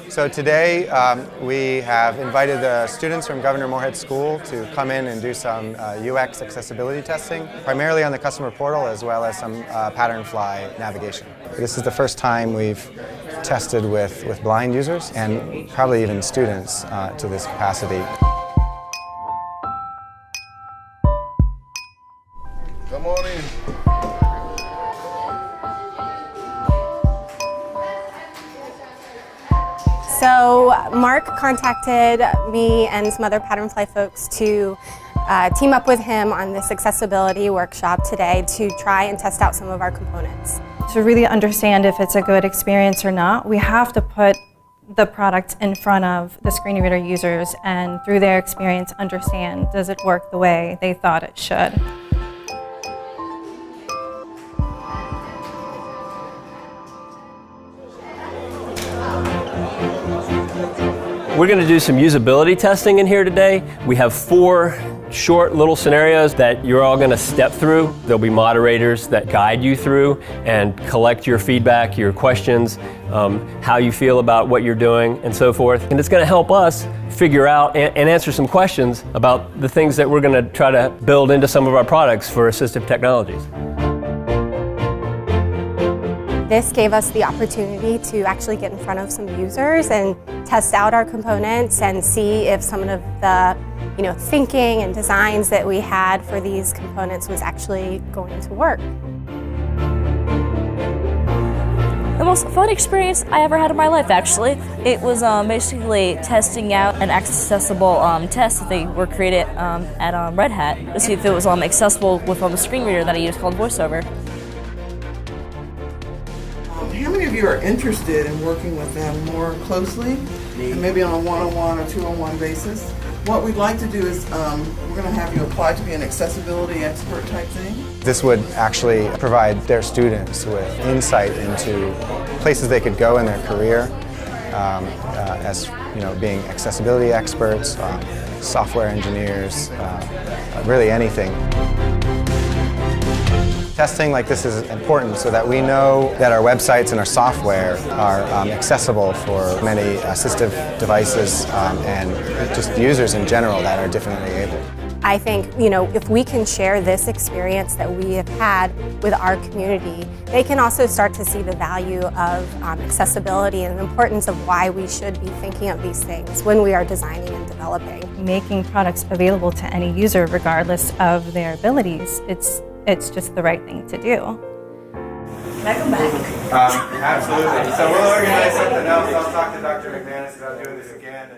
So today we have invited the students from Governor Morehead School to come in and do some UX accessibility testing, primarily on the customer portal as well as some PatternFly navigation. This is the first time we've tested with blind users and probably even students to this capacity. Come on in. So Mark contacted me and some other PatternFly folks to team up with him on this accessibility workshop today to try and test out some of our components. To really understand if it's a good experience or not, we have to put the product in front of the screen reader users and through their experience understand, does it work the way they thought it should? We're going to do some usability testing in here today. We have 4 short little scenarios that you're all going to step through. There'll be moderators that guide you through and collect your feedback, your questions, how you feel about what you're doing, and so forth. And it's going to help us figure out and answer some questions about the things that we're going to try to build into some of our products for assistive technologies. This gave us the opportunity to actually get in front of some users and test out our components and see if some of the thinking and designs that we had for these components was actually going to work. The most fun experience I ever had in my life, actually. It was basically testing out an accessible test that they were created at Red Hat to see if it was accessible with the screen reader that I use called VoiceOver. How many of you are interested in working with them more closely, and maybe on a one-on-one or two-on-one basis? What we'd like to do is we're going to have you apply to be an accessibility expert type thing. This would actually provide their students with insight into places they could go in their career as being accessibility experts, software engineers, really anything. Testing like this is important so that we know that our websites and our software are accessible for many assistive devices and just users in general that are differently able. I think, if we can share this experience that we have had with our community, they can also start to see the value of accessibility and the importance of why we should be thinking of these things when we are designing and developing. Making products available to any user regardless of their abilities, it's just the right thing to do. Can I come back? Absolutely. So we'll organize something else. I'll talk to Dr. McManus about doing this again.